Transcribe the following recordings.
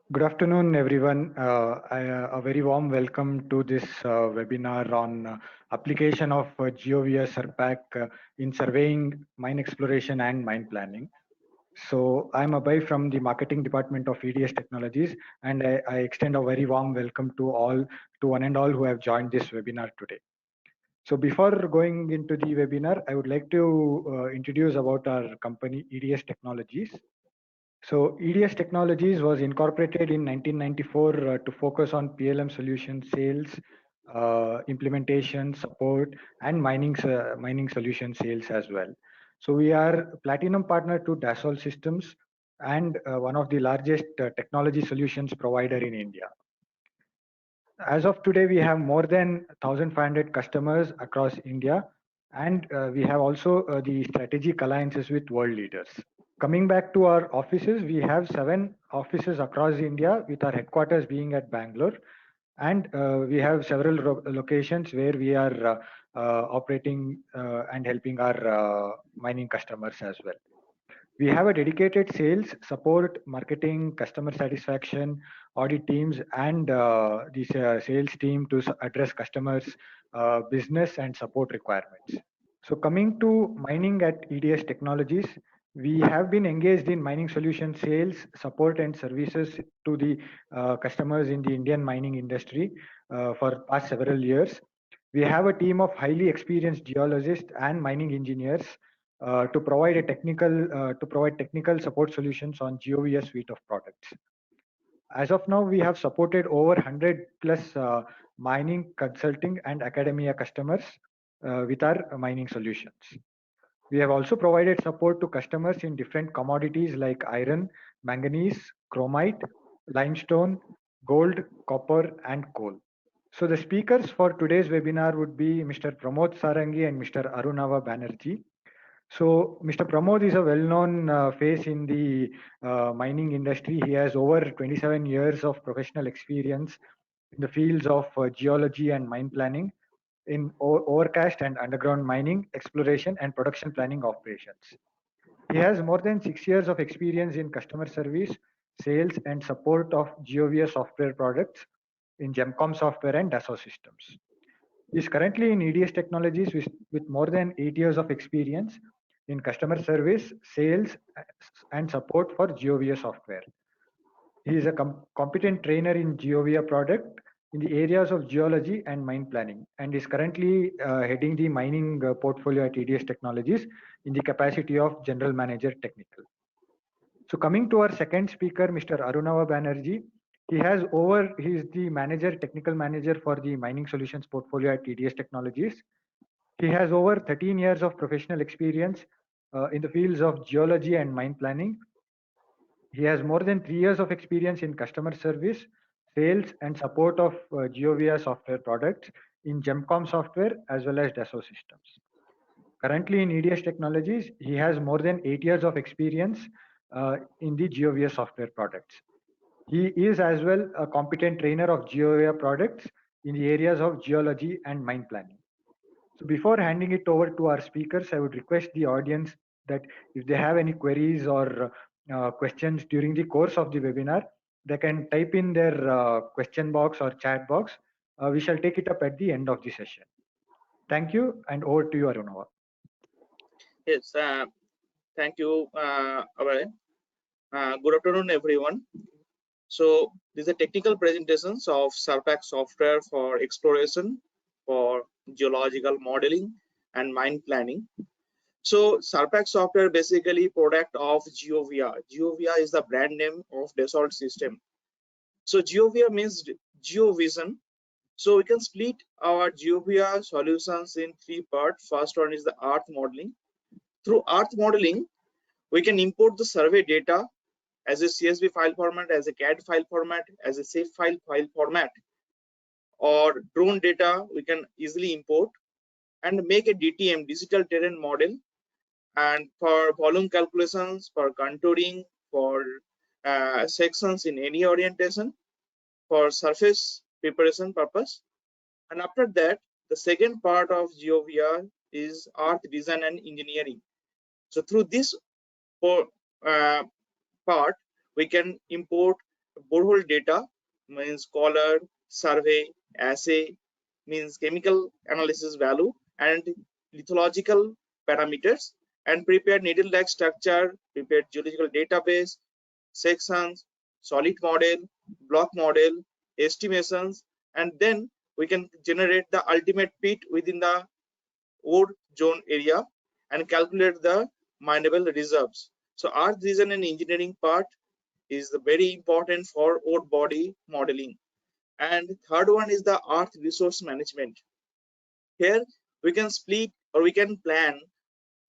Good afternoon, everyone. A very warm welcome to this webinar on application of GEOVIA Surpac in surveying, mine exploration, and mine planning. So I'm Abhay from the marketing department of EDS Technologies, and I extend a very warm welcome to one and all who have joined this webinar today. So before going into the webinar, I would like to introduce about our company, EDS Technologies. So EDS Technologies was incorporated in 1994 to focus on PLM solution sales, implementation, support, and mining solution sales as well. So we are platinum partner to Dassault Systems and one of the largest technology solutions provider in India. As of today, we have more than 1,500 customers across India, and we have also the strategic alliances with world leaders. Coming back to our offices, we have 7 offices across India, with our headquarters being at Bangalore, and we have several locations where we are operating and helping our mining customers as well. We have a dedicated sales, support, marketing, customer satisfaction, audit teams, and this sales team to address customers' business and support requirements. So coming to mining at EDS Technologies, we have been engaged in mining solution sales, support, and services to the customers in the Indian mining industry for past several years. We have a team of highly experienced geologists and mining engineers to provide technical support solutions on GEOVIA suite of products. As of now, we have supported over 100 plus mining, consulting, and academia customers with our mining solutions. We have also provided support to customers in different commodities like iron, manganese, chromite, limestone, gold, copper, and coal. So the speakers for today's webinar would be Mr. Pramod Sarangi and Mr. Arunava Banerjee. So Mr. Pramod is a well-known face in the mining industry. He has over 27 years of professional experience in the fields of geology and mine planning, in overcast and underground mining, exploration, and production planning operations. He has more than 6 years of experience in customer service, sales, and support of GEOVIA software products in Gemcom software and Dassault systems. He is currently in EDS Technologies with more than 8 years of experience in customer service, sales, and support for GEOVIA software. He is a competent trainer in GEOVIA product in the areas of geology and mine planning, and is currently heading the mining portfolio at EDS Technologies in the capacity of General Manager Technical. So coming to our second speaker, Mr. Arunava Banerjee, he is the technical manager for the mining solutions portfolio at EDS Technologies. He has over 13 years of professional experience in the fields of geology and mine planning. He has more than 3 years of experience in customer service, sales, and support of GEOVIA software products in Gemcom software as well as Dassault systems. Currently in EDS Technologies, he has more than 8 years of experience in the GEOVIA software products. He is as well a competent trainer of GEOVIA products in the areas of geology and mine planning. So before handing it over to our speakers, I would request the audience that if they have any queries or questions during the course of the webinar, they can type in their question box or chat box. We shall take it up at the end of the session. Thank you, and over to you, Arunava. Yes, thank you, Abhay. Good afternoon, everyone. So these are technical presentations of Surpac software for exploration, for geological modeling, and mine planning. So Surpac software basically product of GEOVIA. GEOVIA is the brand name of Dassault system. So GEOVIA means GeoVision. So we can split our GEOVIA solutions in 3 parts. First one is the earth modeling. Through earth modeling, we can import the survey data as a CSV file format, as a CAD file format, as a SAFE file format, or drone data we can easily import and make a DTM, digital terrain model, and for volume calculations, for contouring, for sections in any orientation, for surface preparation purpose. And after that, the second part of GEOVIA is earth design and engineering. So through this part, we can import borehole data means color, survey, assay means chemical analysis value, and lithological parameters, and prepare needle-like structure, prepare geological database, sections, solid model, block model, estimations, and then we can generate the ultimate pit within the ore zone area and calculate the mineable reserves. So earth design and engineering part is very important for ore body modeling. And third one is the earth resource management. Here we can split or we can plan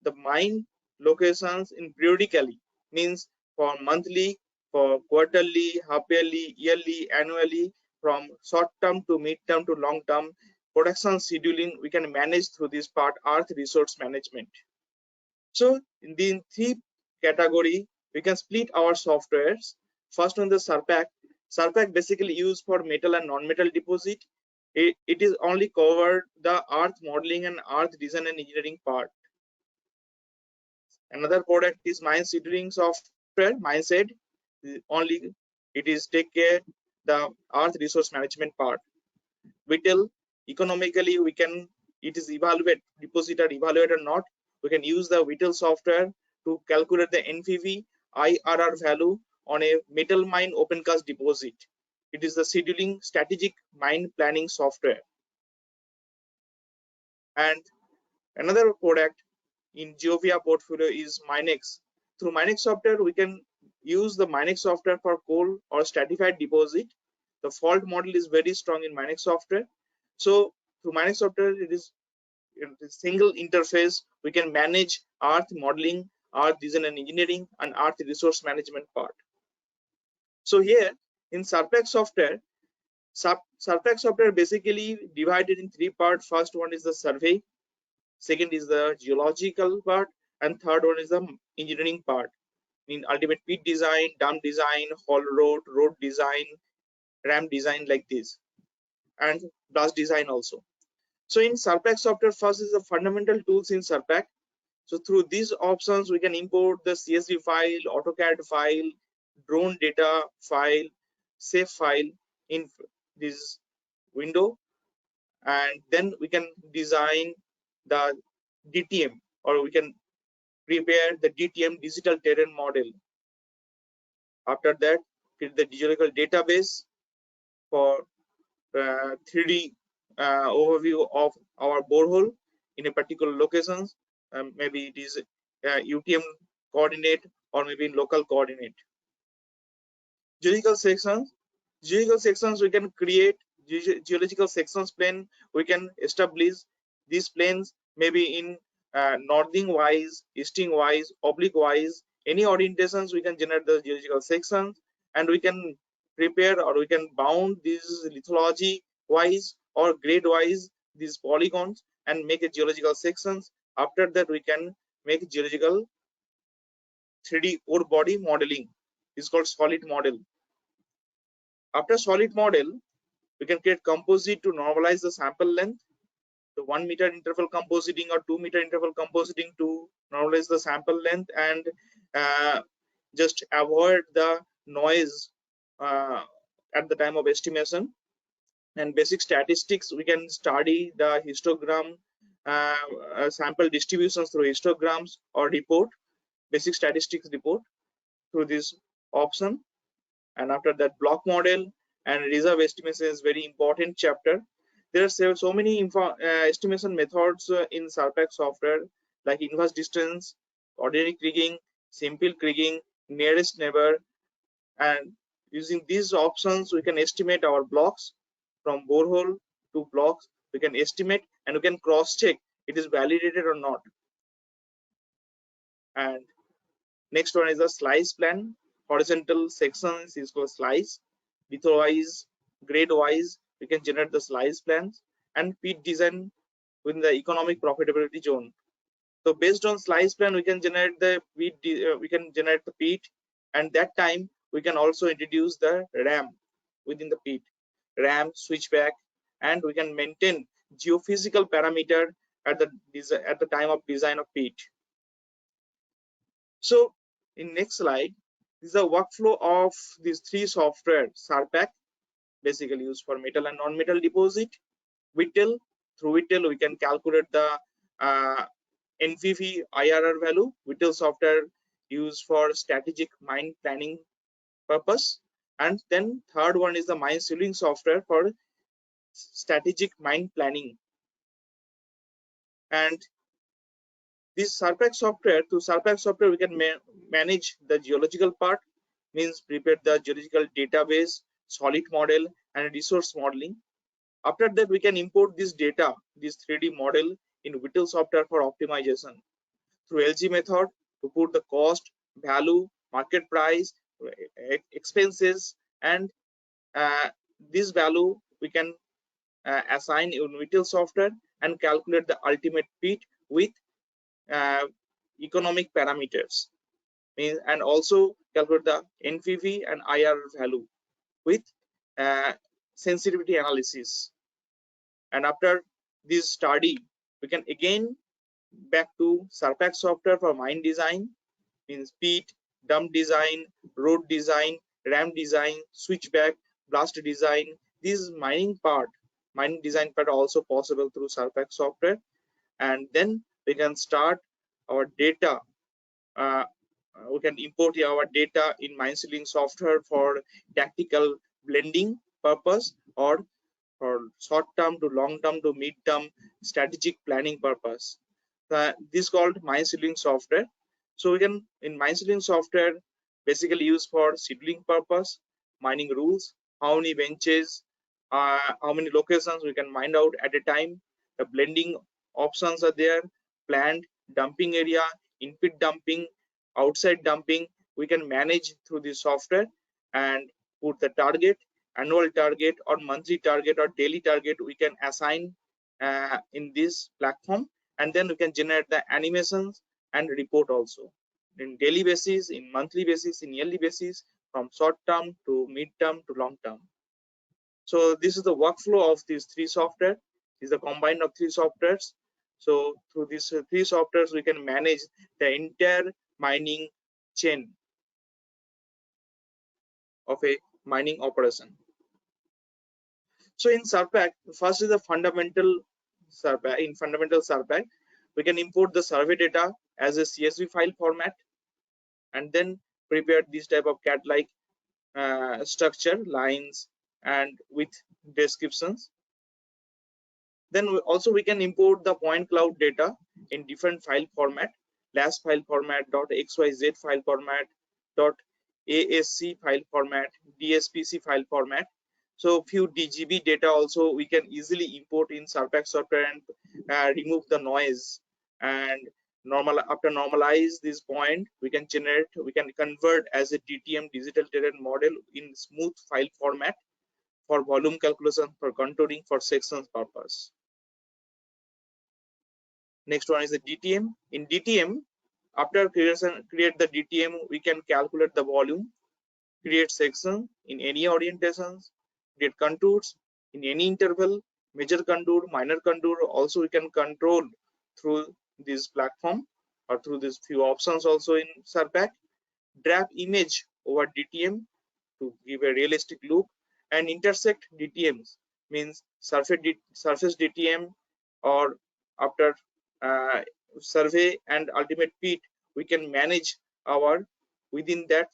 the mine locations in periodically, means for monthly, for quarterly, half yearly, yearly, annually, from short term to mid term to long term production scheduling we can manage through this part, earth resource management. So in the three category we can split our softwares. First one, the Surpac. Surpac basically used for metal and non-metal deposit. It is only covered the earth modeling and earth design and engineering part. Another product is mine scheduling software, Mindset. Only it is take care the earth resource management part. Whittle, economically we can, it is evaluate deposit or evaluate or not. We can use the Whittle software to calculate the NPV IRR value on a metal mine open cast deposit. It is the scheduling strategic mine planning software. And another product in GEOVIA portfolio is Minex. Through Minex software, we can use the Minex software for coal or stratified deposit. The fault model is very strong in Minex software. So through Minex software, it is a single interface. We can manage earth modeling, earth design and engineering, and earth resource management part. So here in Surpac software, Surpac software basically divided in three parts. First one is the survey, second is the geological part, and third one is the engineering part. In ultimate pit design, dam design, haul road design, ramp design, like this, and blast design also. So in Surpac software, first is the fundamental tools in Surpac. So through these options, we can import the CSV file, AutoCAD file, drone data file, safe file in this window, and then we can design the DTM, or we can prepare the DTM digital terrain model. After that, create the geological database for 3D overview of our borehole in a particular locations. Maybe it is UTM coordinate or maybe in local coordinate. Geological sections. Geological sections we can create geological sections plane. We can establish these planes maybe in northing wise, easting wise, oblique wise, any orientations we can generate the geological sections, and we can prepare or we can bound these lithology wise or grade wise these polygons and make a geological sections. After that we can make geological 3D ore body modeling. It's called solid model. After solid model, we can create composite to normalize the sample length. The 1 meter interval compositing or 2 meter interval compositing to normalize the sample length and just avoid the noise at the time of estimation. And basic statistics, we can study the histogram sample distributions through histograms or report, basic statistics report through this option. And after that, block model and reserve estimation is very important chapter. There are so many estimation methods in Surpac software, like inverse distance, ordinary kriging, simple kriging, nearest neighbor, and using these options we can estimate our blocks from borehole to blocks. We can estimate and we can cross check it is validated or not. And next one is the slice plan. Horizontal sections is called slice. Width-wise, grade-wise, we can generate the slice plans, and pit design within the economic profitability zone. So based on slice plan, we can generate the pit. We can generate the pit, and that time we can also introduce the RAM within the pit, RAM switchback, and we can maintain geophysical parameter at the time of design of pit. So in next slide, This is a workflow of these three software: Surpac, basically used for metal and non-metal deposit; Whittle, through Whittle we can calculate the NPV IRR value. Whittle software used for strategic mine planning purpose. And then third one is the mine scheduling software for strategic mine planning. And this Surpac software, through Surpac software we can manage the geological part, means prepare the geological database, solid model and resource modeling. After that we can import this data, this 3D model, in Whittle software for optimization. Through LG method to put the cost, value, market price, expenses, and this value we can assign in Whittle software and calculate the ultimate fit with economic parameters, and also calculate the NPV and IRR value with sensitivity analysis. And after this study we can again back to Surpac software for mine design, means pit, dump design, road design, ramp design, switchback, blast design. This mining design part also possible through Surpac software. And then we can start our data. We can import our data in mine scheduling software for tactical blending purpose, or for short term to long term to mid term strategic planning purpose. This called mine scheduling software. So we can, in mine scheduling software, basically used for scheduling purpose, mining rules, how many benches, how many locations we can mine out at a time. The blending options are there, planned dumping area, in-pit dumping, outside dumping. We can manage through this software and put the target, annual target or monthly target or daily target we can assign in this platform, and then we can generate the animations and report also in daily basis, in monthly basis, in yearly basis, from short term to mid term to long term. So this is the workflow of these three software. This is the combine of three softwares. So through these three softwares we can manage the entire mining chain of a mining operation. So in Surpac, first is the fundamental Surpac. In fundamental Surpac, we can import the survey data as a CSV file format, and then prepare this type of CAD-like structure, lines, and with descriptions. Then we can import the point cloud data in different file format: LAS file format, .xyz file format, .asc file format, DSPC file format. So few DGB data also we can easily import in Surpac software and remove the noise. And after normalize this point, we can convert as a DTM, digital terrain model, in smooth file format for volume calculation, for contouring, for sections purpose. Next one is the DTM. In DTM, after create the DTM, we can calculate the volume, create section in any orientations, create contours in any interval, major contour, minor contour. Also we can control through this platform or through these few options also in Surpac. Drag image over DTM to give a realistic look, and intersect DTMs, means surface DTM, or after survey and ultimate pit we can manage our within that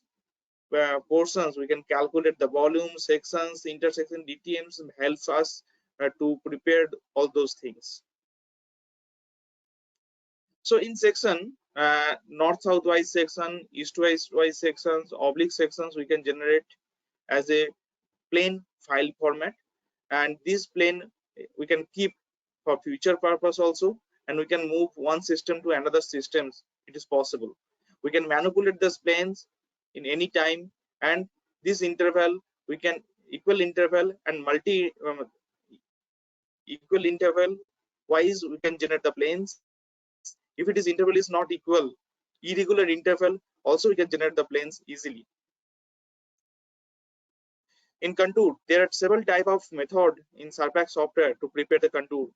portions. We can calculate the volume, sections, intersection, DTMs, helps us to prepare all those things. So in section, north-south wise section, east-west wise sections, oblique sections we can generate as a plain file format, and this plain we can keep for future purpose also, and we can move one system to another systems. It is possible. We can manipulate these planes in any time, and this interval we can equal interval and equal interval wise we can generate the planes. If it is interval is not equal, irregular interval, also we can generate the planes easily. In contour, there are several type of method in Surpac software to prepare the contour: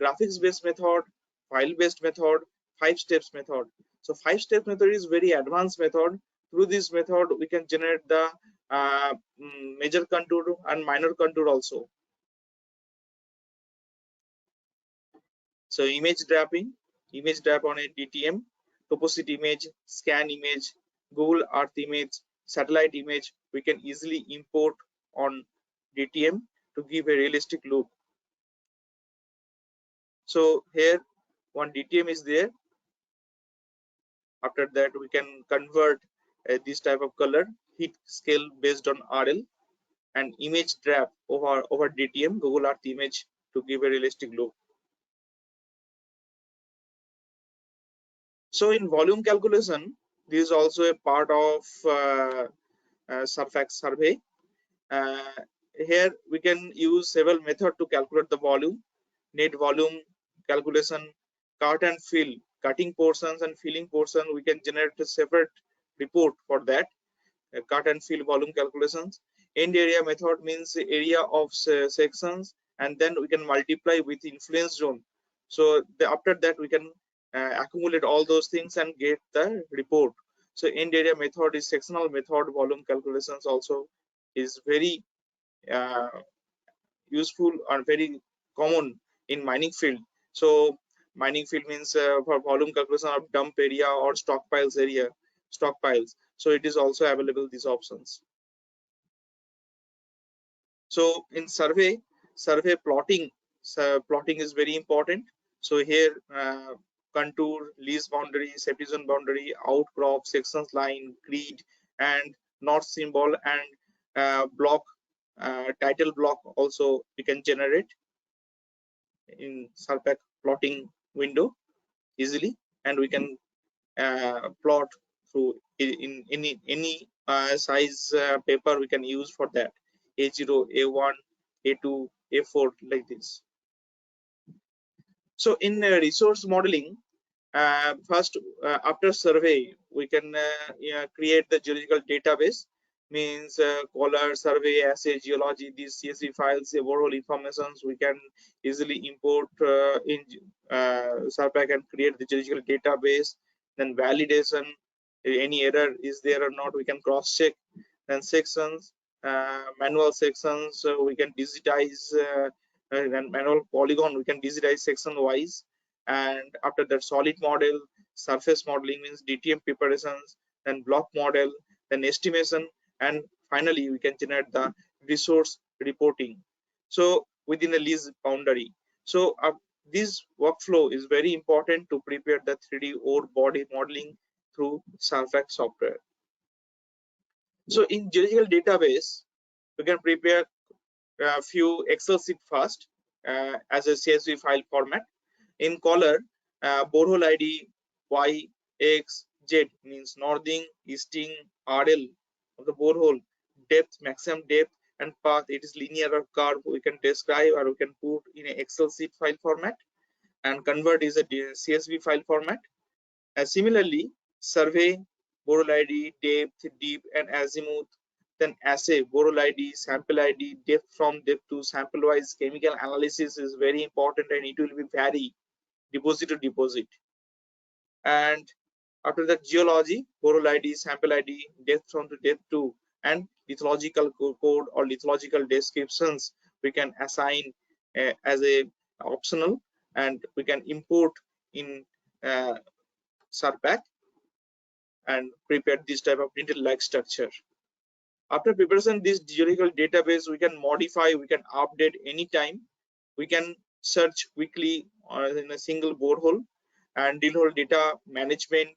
graphics based method, file based method, 5 steps method. So 5 step method is very advanced method through this method we can generate the major contour and minor contour also. So image drap on a DTM, composite image, scan image, Google Earth image, satellite image, we can easily import on DTM to give a realistic look. So here one DTM is there. After that we can convert this type of color, heat scale based on RL, and image drap over DTM, Google Earth image, to give a realistic look. So in volume calculation, this is also a part of Surpac survey. Here we can use several methods to calculate the volume: net volume calculation, cut and fill, cutting portions and filling portion. We can generate a separate report for that. Cut and fill volume calculations. End area method means area of sections, and then we can multiply with influence zone. So after that we can accumulate all those things and get the report. So end area method is sectional method. Volume calculations also is very useful or very common in mining field. So mining field means for volume calculation of dump area or stockpiles. So it is also available, these options. So in survey plotting is very important. So here contour, lease boundary, safety zone boundary, outcrop, sections line, grid, and north symbol, and block, title block also we can generate in Surpac plotting window easily, and we can plot through in any size paper we can use for that. A0, A1, A2, A4, like this. So in resource modeling, first after survey we can create the geological database, means collar, survey, assay, geology. These CSV files, overall informations we can easily import in Surpac and create the geological database. Then validation, any error is there or not, we can cross check. Then sections, manual sections, so we can digitize, and manual polygon we can digitize section wise. And after that, solid model, surface modeling means DTM preparations, then block model, then estimation, and finally we can generate the resource reporting, so within the lease boundary. So this workflow is very important to prepare the 3D ore body modeling through Surpac software. So in geological database, we can prepare a few Excel sheet first as a CSV file format. In color, borehole ID Y, X, Z means northing, easting, RL of the borehole, depth, maximum depth, and path. It is linear or curve. We can describe or we can put in an Excel sheet file format, and convert is a CSV file format. Similarly, survey, borehole ID, depth, deep, and azimuth. Then assay, borehole ID, sample ID, depth from depth to sample wise. Chemical analysis is very important, and it will be vary deposit to deposit. And after that, geology, borehole ID, sample ID, depth from to depth to, and lithological code or lithological descriptions we can assign as a optional, and we can import in Surpac and prepare this type of printed like structure. After preparation this geological database, we can modify, we can update anytime. We can search quickly in a single borehole, and drill hole data management,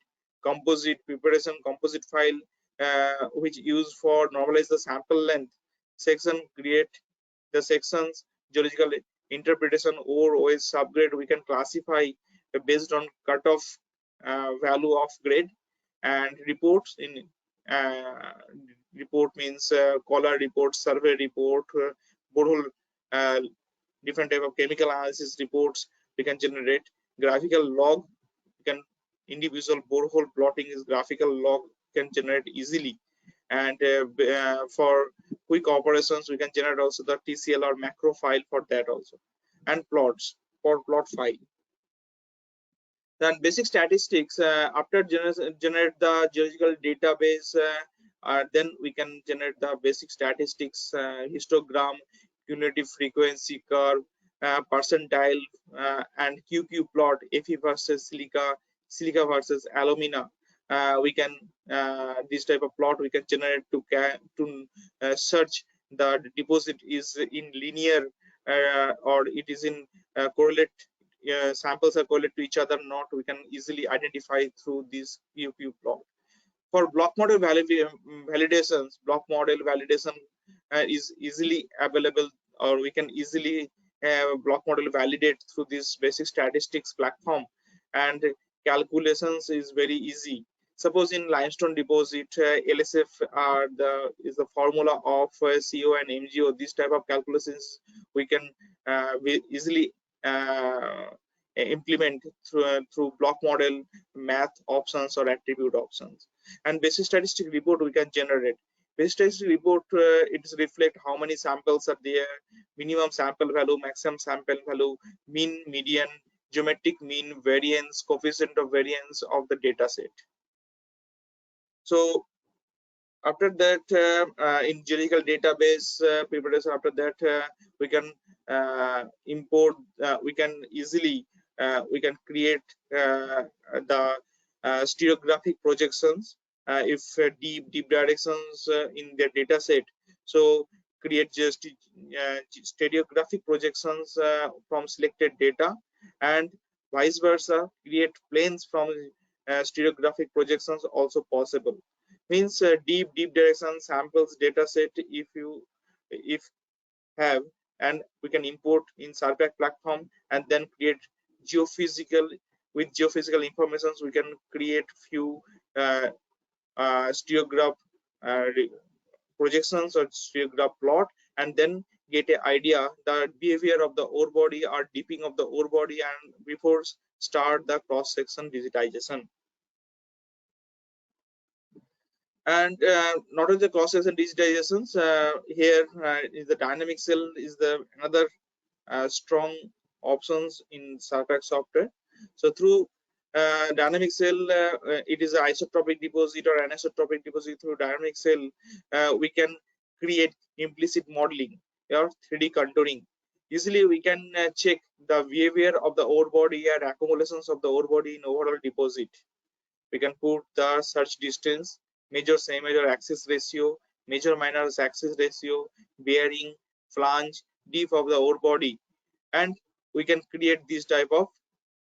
composite preparation, composite file which used for normalize the sample length, section, create the sections, geological interpretation, or OS subgrade. We can classify based on cutoff value of grade, and reports in report means collar report, survey report, borehole, different type of chemical analysis reports we can generate. Graphical log, we can individual borehole plotting is graphical log can generate easily, and for quick operations we can generate also the TCL or macro file for that also, and plots for plot file. Then basic statistics, after generate the geological database, then we can generate the basic statistics, histogram, cumulative frequency curve, percentile, and QQ plot, Fe versus silica, silica versus alumina. We can this type of plot we can generate to search the deposit is in linear or it is in correlate, samples are correlated to each other not, we can easily identify through this QQ plot. For block model validations, block model validation is easily available, or we can easily block model validate through this basic statistics platform, and calculations is very easy. Suppose in limestone deposit, LSF is the formula of CO and MgO. This type of calculations we can we easily implement through block model math options or attribute options. And basic statistic report we can generate. Basic statistic report it reflect how many samples are there, minimum sample value, maximum sample value, mean, median, geometric mean, variance, coefficient of variance of the data set. So after that, in geological database preparation, after that we can import, we can easily we can create the stereographic projections if deep directions in their data set. So create just stereographic projections from selected data, and vice versa, create planes from stereographic projections also possible. Means deep direction samples data set if have, and we can import in Surpac platform, and then create geophysical, with geophysical informations we can create few stereograph projections or stereograph plot, and then get an idea the behavior of the ore body or dipping of the ore body, and before start the cross section digitization. And not only the cross section digitizations, here is the dynamic cell is the another strong options in Surpac software. So through dynamic cell, it is an isotropic deposit or anisotropic deposit. Through dynamic cell, we can create implicit modeling or 3D contouring. Easily we can check the behavior of the ore body and accumulations of the ore body in overall deposit. We can put the search distance, measure semi-major axis ratio, major minor axis ratio, bearing, flange, depth of the ore body, and we can create this type of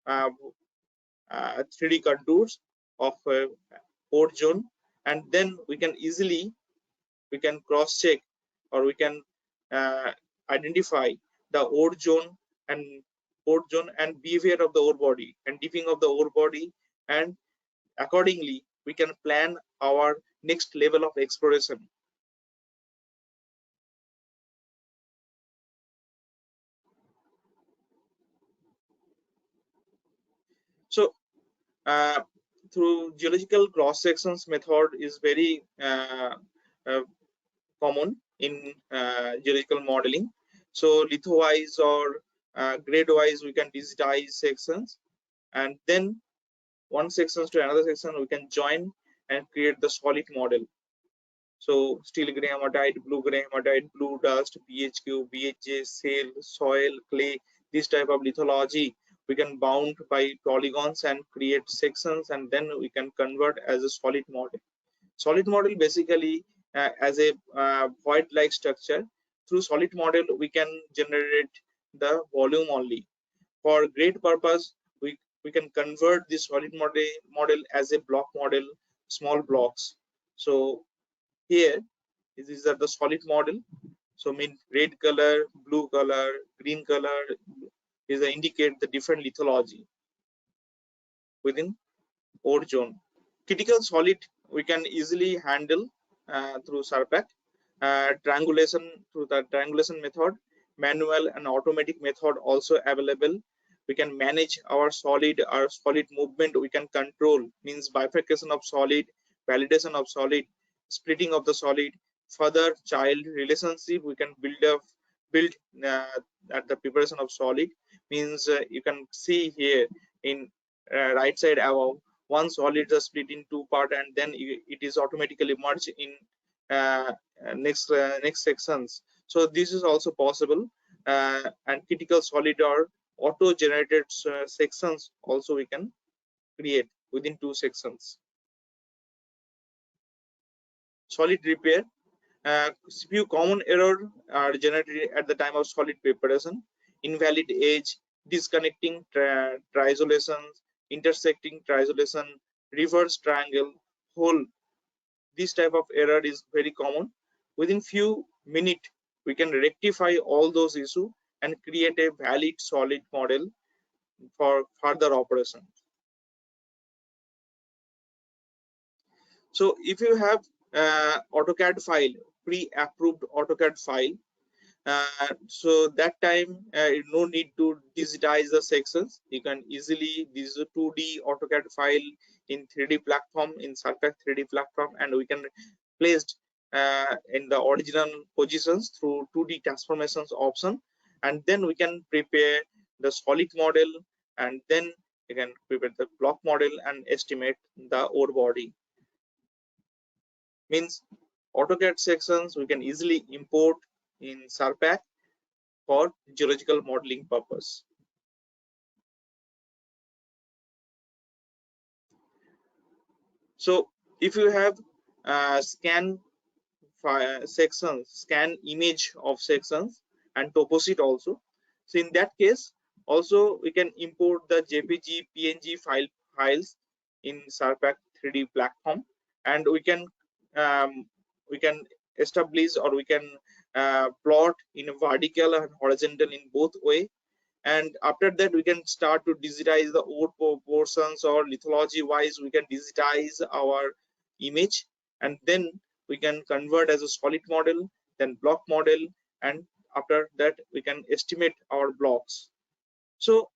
3D contours of ore zone, and then we can easily cross check, or we can identify the ore zone and behavior of the ore body and dipping of the ore body, and accordingly we can plan our next level of exploration. So through geological cross sections method is very common in geological modeling. So litho wise or grade wise we can digitize sections, and then one sections to another section we can join and create the solid model. So steel gray hematite, blue gray hematite, blue dust, BHQ, BHJ, shale, soil, clay, this type of lithology we can bound by polygons and create sections, and then we can convert as a solid model. Solid model basically as a void-like structure. Through solid model we can generate the volume only. For grade purpose we can convert this solid model as a block model, small blocks. So here these are the solid model. So mean red color, blue color, green color is indicate the different lithology within ore zone. Critical solid we can easily handle through Surpac. Triangulation through the triangulation method, manual and automatic method also available. We can manage our solid movement. We can control, means bifurcation of solid, validation of solid, splitting of the solid, further child relationship we can build at the preparation of solid. Means you can see here in right side above. One solid is split in two part, and then it is automatically merged in next sections. So this is also possible, and critical solid or auto generated sections also we can create within two sections. Solid repair. Few common errors are generated at the time of solid preparation: invalid edge, disconnecting triangulations, intersecting triangulation, reverse triangle, hole. This type of error is very common. Within few minutes, we can rectify all those issues and create a valid solid model for further operations. So if you have AutoCAD file, pre-approved AutoCAD file, so that time no need to digitize the sections. You can easily, this is a 2D AutoCAD file in 3D platform, in Surpac 3D platform, and we can placed in the original positions through 2D transformations option, and then we can prepare the solid model, and then you can prepare the block model and estimate the ore body. Means AutoCAD sections we can easily import in Surpac for geological modeling purpose. So if you have scan sections, scan image of sections and toposheet also, so in that case also we can import the JPG, PNG files in Surpac 3D platform, and we can establish, or we can plot in a vertical and horizontal in both way. And after that we can start to digitize the ore portions, or lithology wise we can digitize our image, and then we can convert as a solid model, then block model, and after that we can estimate our blocks. So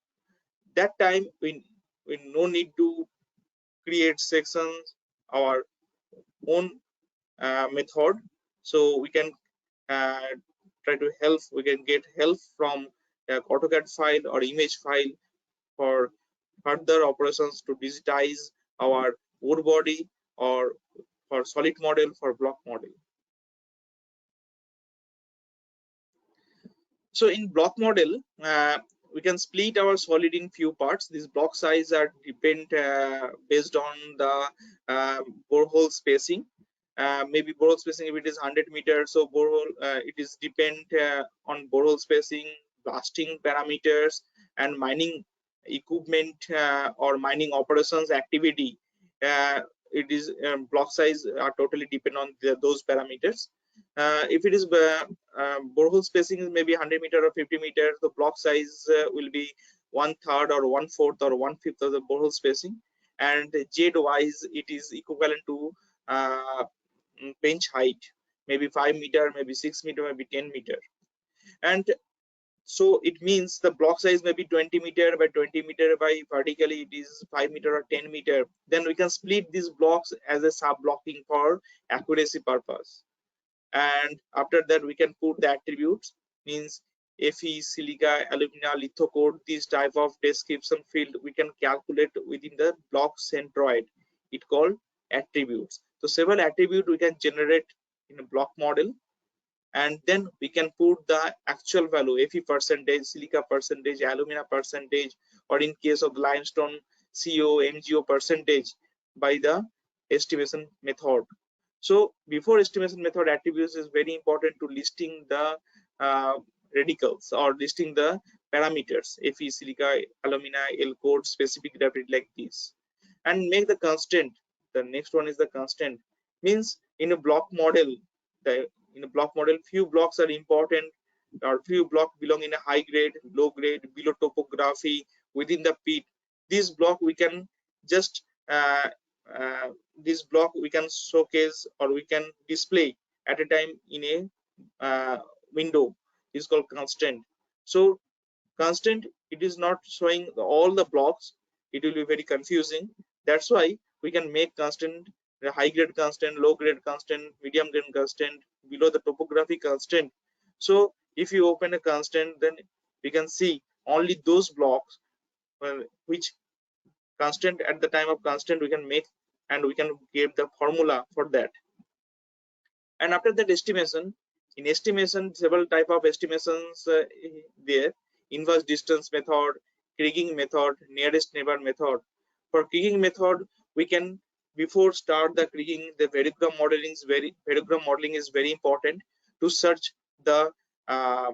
that time we no need to create sections our own method. So we can try to help, we can get help from AutoCAD file or image file for further operations to digitize our ore body, or for solid model, for block model. So in block model, we can split our solid in few parts. These block size are depend based on the borehole spacing. Maybe borehole spacing, if it is 100 meters, so borehole it is depend on borehole spacing, blasting parameters, and mining equipment or mining operations activity. It is block size are totally depend on those parameters. If it is borehole spacing is maybe 100 meter or 50 meters, the block size will be 1/3 or 1/4 or 1/5 of the borehole spacing, and Z wise it is equivalent to bench height, maybe 5 meter, maybe 6 meter, maybe 10 meter. And so it means the block size may be 20 meter by 20 meter by vertically it is 5 meter or 10 meter. Then we can split these blocks as a sub blocking for accuracy purpose. And after that we can put the attributes, means Fe, silica, alumina, litho code, this type of description field we can calculate within the block centroid. It called attributes. So several attributes we can generate in a block model, and then we can put the actual value, Fe percentage, silica percentage, alumina percentage, or in case of limestone CO, MgO percentage by the estimation method. So before estimation method, attributes is very important to listing the radicals or listing the parameters, Fe, silica, alumina, L code, specific gravity, like this, and make the constant. The next one is the constant, means in a block model, in a block model few blocks are important, or few blocks belong in a high grade, low grade, below topography, within the pit. This block we can just this block we can showcase, or we can display at a time in a window, is called constant. So constant, it is not showing all the blocks, it will be very confusing. That's why we can make constant, the high grade constant, low grade constant, medium grade constant, below the topography constant. So if you open a constant, then we can see only those blocks which constant. At the time of constant, we can make and we can give the formula for that. And after that estimation, in estimation, several type of estimations there: inverse distance method, kriging method, nearest neighbor method. For kriging method, we can, before start the kriging, the variogram modeling is very important to search the uh,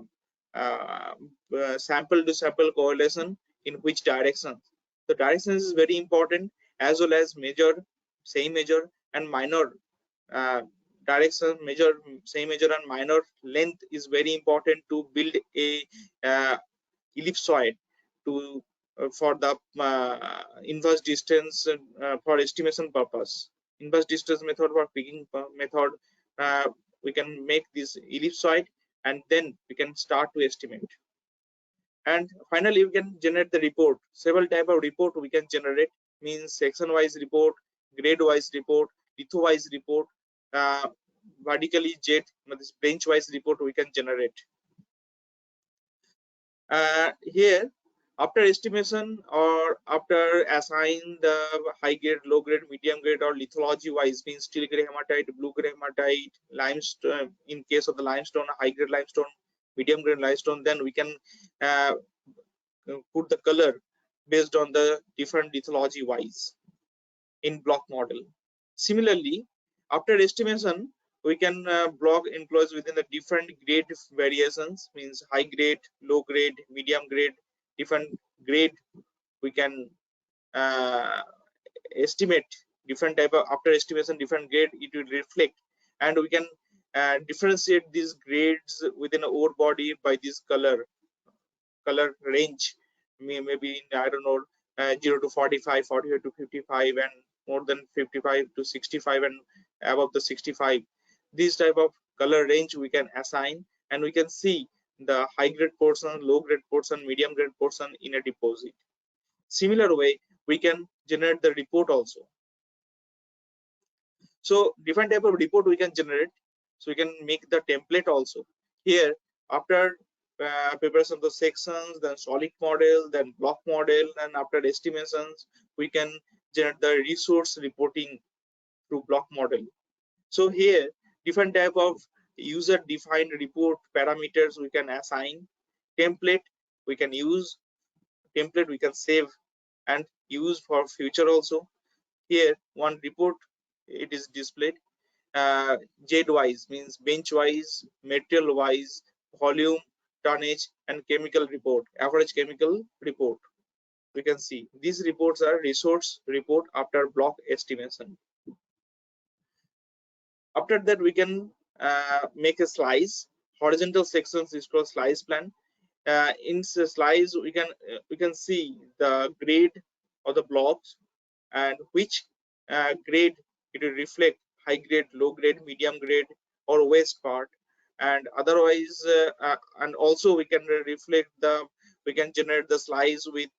sample to sample correlation in which direction. The direction is very important, as well as measure, same measure, and minor uh, direction, same measure, and minor length is very important to build a ellipsoid to for the inverse distance for estimation purpose. Inverse distance method for picking method, we can make this ellipsoid, and then we can start to estimate. And finally, we can generate the report. Several type of report we can generate, means section wise report, grade wise report, litho wise report, vertically jet, this bench wise report we can generate. Here, after estimation or after assign the high grade, low grade, medium grade, or lithology wise, means steel grade hematite, blue grade hematite, limestone, in case of the limestone, high grade limestone, medium grade limestone, then we can put the color based on the different lithology wise in block model. Similarly, after estimation, we can block enclosed within the different grade variations, means high grade, low grade, medium grade, different grade. We can estimate different type of, after estimation, different grade it will reflect, and we can differentiate these grades within a ore body by this color range. Maybe in, I don't know, 0 to 45, 45 to 55, and more than 55 to 65, and above the 65. This type of color range we can assign, and we can see the high grade portion, low grade portion, medium grade portion in a deposit. Similar way, we can generate the report also. So different type of report we can generate. So we can make the template also. Here, after preparation of the sections, then solid model, then block model, and after estimations, we can generate the resource reporting through block model. So here, different type of user defined report parameters we can assign. Template we can use, template we can save and use for future also. Here, one report, it is displayed Z wise, means bench wise, material wise, volume, tonnage, and chemical report, average chemical report. We can see these reports are resource report after block estimation. After that, we can make a slice. Horizontal sections is called slice plan. In the slice, we can see the grade of the blocks and which grade it will reflect: high grade, low grade, medium grade, or waste part. And otherwise, and also we can reflect we can generate the slice with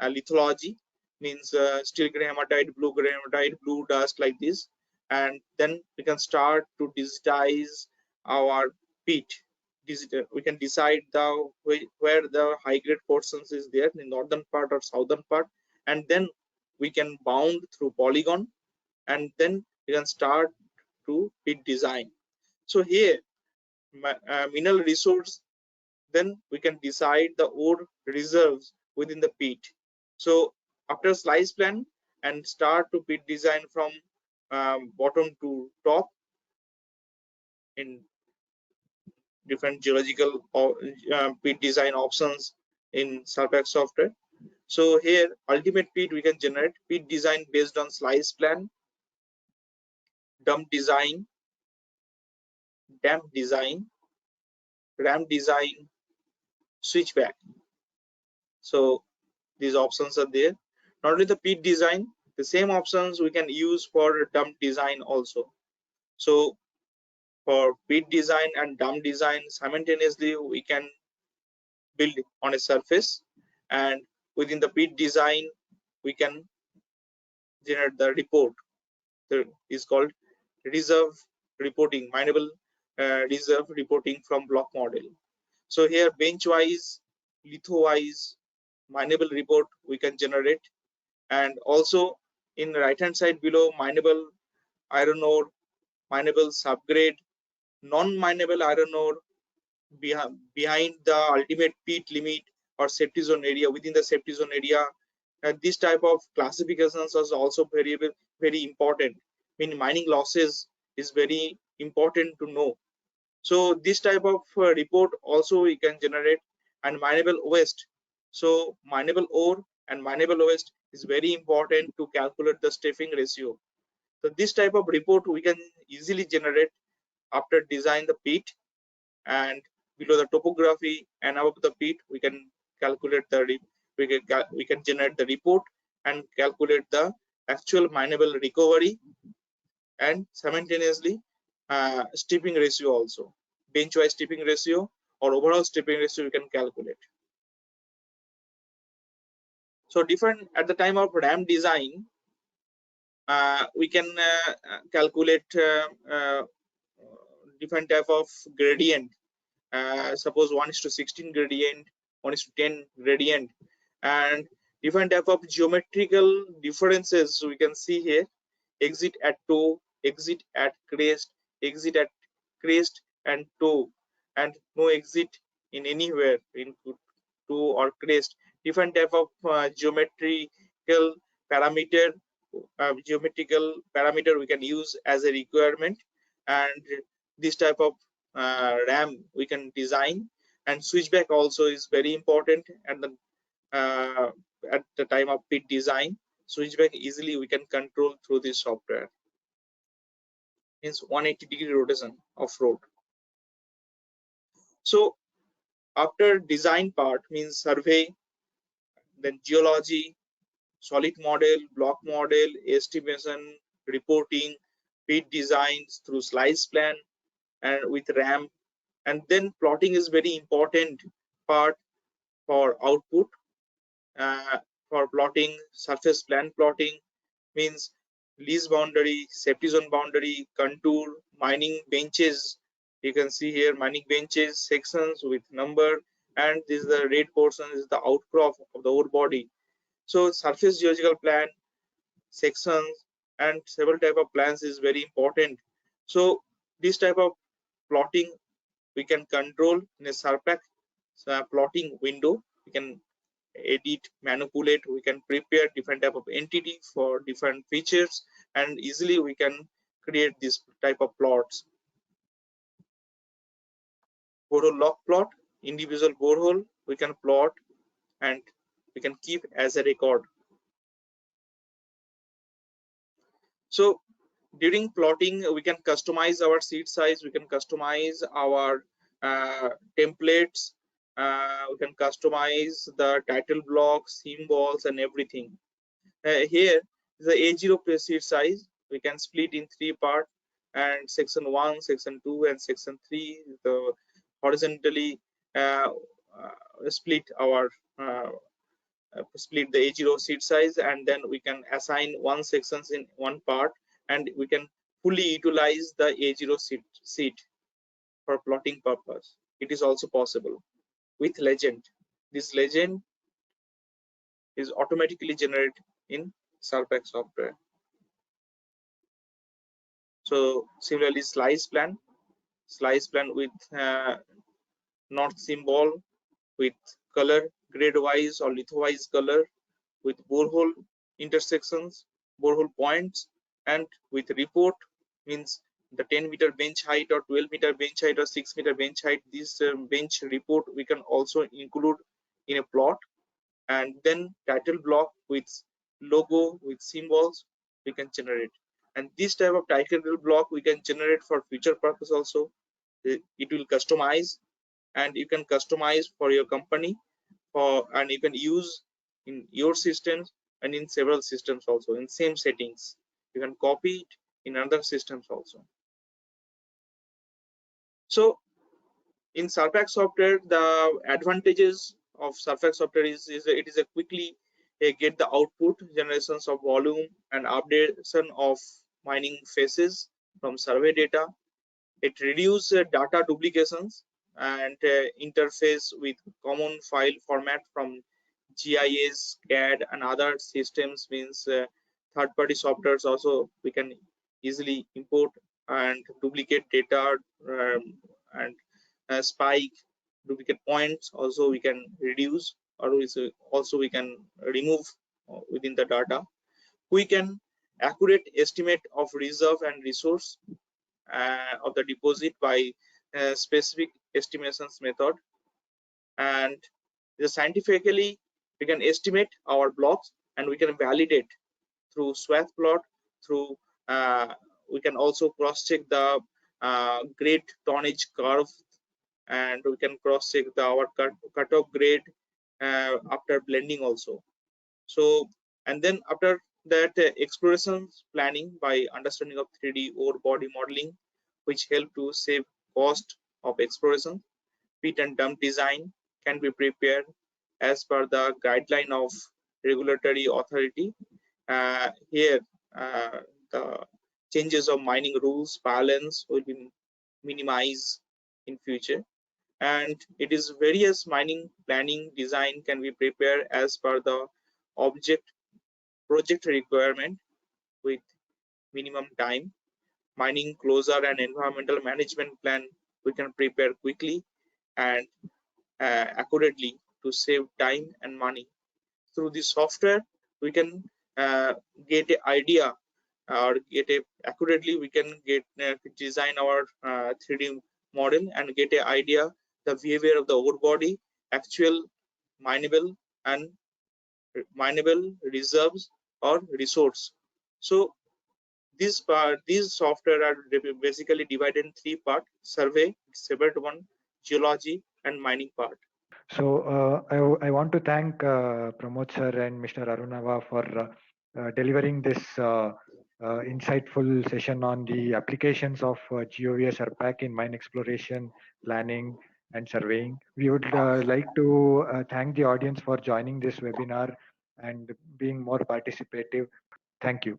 lithology, means steel grade hematite, blue grade hematite, blue dust, like this. And then we can start to digitize our pit. We can decide where the high grade portions is there, in northern part or southern part, and then we can bound through polygon, and then we can start to pit design. So here, mineral resource, then we can decide the ore reserves within the pit. So after slice plan and start to pit design from bottom to top in different geological or pit design options in Surpac software. So here, ultimate pit we can generate pit design based on slice plan, dump design, damp design, ramp design, switchback. So these options are there. Not only the pit design, the same options we can use for dump design also. So for pit design and dump design simultaneously, we can build on a surface, and within the pit design we can generate the report. That is called reserve reporting, mineable reserve reporting from block model. So here, bench wise, litho wise, mineable report we can generate, And also in the right hand side below, mineable iron ore, mineable subgrade, non-mineable iron ore, behind the ultimate pit limit or safety zone area, within the safety zone area. This type of classifications is also very important. I mean, mining losses is very important to know. So this type of report also we can generate. And mineable waste. So mineable ore and mineable waste is very important to calculate the stripping ratio. So this type of report we can easily generate after design the pit, and below the topography and above the pit we can calculate the we can generate the report and calculate the actual mineable recovery, and simultaneously stripping ratio also, bench wise stripping ratio or overall stripping ratio we can calculate. So different at the time of RAM design, we can calculate different type of gradient. Suppose 1:16 gradient, 1:10 gradient, and different type of geometrical differences we can see here. Exit at toe, exit at crest, exit at crest and toe, and no exit in anywhere in toe or crest. Different type of geometrical parameter, we can use as a requirement, and this type of RAM we can design. And switchback also is very important at the time of pit design. Switchback easily we can control through this software. Means 180-degree rotation of road. So after design part means survey, then geology, solid model, block model, estimation, reporting, pit designs through slice plan and with RAM. And then plotting is very important part for output. For plotting, surface plan plotting means lease boundary, safety zone boundary, contour, mining benches. You can see here mining benches, sections with number, and this is the red portion is the outcrop of the ore body. So surface geological plan, sections, and several type of plans is very important. So this type of plotting we can control in a Surpac plotting window. We can edit, manipulate, we can prepare different type of entity for different features, and easily we can create this type of plots. Borehole log plot, individual borehole we can plot and we can keep as a record. So during plotting we can customize our seed size, we can customize our templates, we can customize the title blocks, symbols and everything. Here the A0 seed size we can split in 3 parts, and section 1, section 2 and section 3 the horizontally split our split the A0 seed size, and then we can assign one sections in one part, and we can fully utilize the A0 seed for plotting purpose. It is also possible with legend. This legend is automatically generated in Surpac software. So similarly, slice plan with north symbol, with color grade wise or litho wise color, with borehole intersections, borehole points, and with report means the 10-meter bench height or 12-meter bench height or 6-meter bench height. This bench report we can also include in a plot, and then title block with logo with symbols we can generate. And this type of title block we can generate for future purpose also. It will customize, and you can customize for your company, and you can use in your systems and in several systems also in same settings. You can copy it in other systems also. So in Surpac software, the advantages of Surpac software is it is a quickly get the output, generations of volume and updation of mining phases from survey data. It reduces data duplications and interface with common file format from GIS, CAD, and other systems means third-party softwares also we can easily import and duplicate data and spike duplicate points also we can reduce, or also we can remove within the data. We can accurate estimate of reserve and resource of the deposit by specific estimations method, and scientifically we can estimate our blocks and we can validate through swath plot, through we can also cross check the grade tonnage curve, and we can cross check our cutoff grade after blending also. So, and then after that exploration planning by understanding of 3D ore body modeling, which help to save cost of exploration. Pit and dump design can be prepared as per the guideline of regulatory authority. Here, the changes of mining rules balance will be minimized in future, and it is various mining planning design can be prepared as per the object project requirement with minimum time. Mining closure and environmental management plan we can prepare quickly and accurately to save time and money. Through the software we can get an idea, or get a accurately we can get design our 3D model and get an idea the behavior of the ore body, actual mineable and mineable reserves or resource. So these software are basically divided in three parts: survey, separate one, geology, and mining part. So I want to thank Pramod sir and Mr. Arunava for delivering this insightful session on the applications of GEOVIA Surpac in mine exploration, planning, and surveying. We would like to thank the audience for joining this webinar and being more participative. Thank you.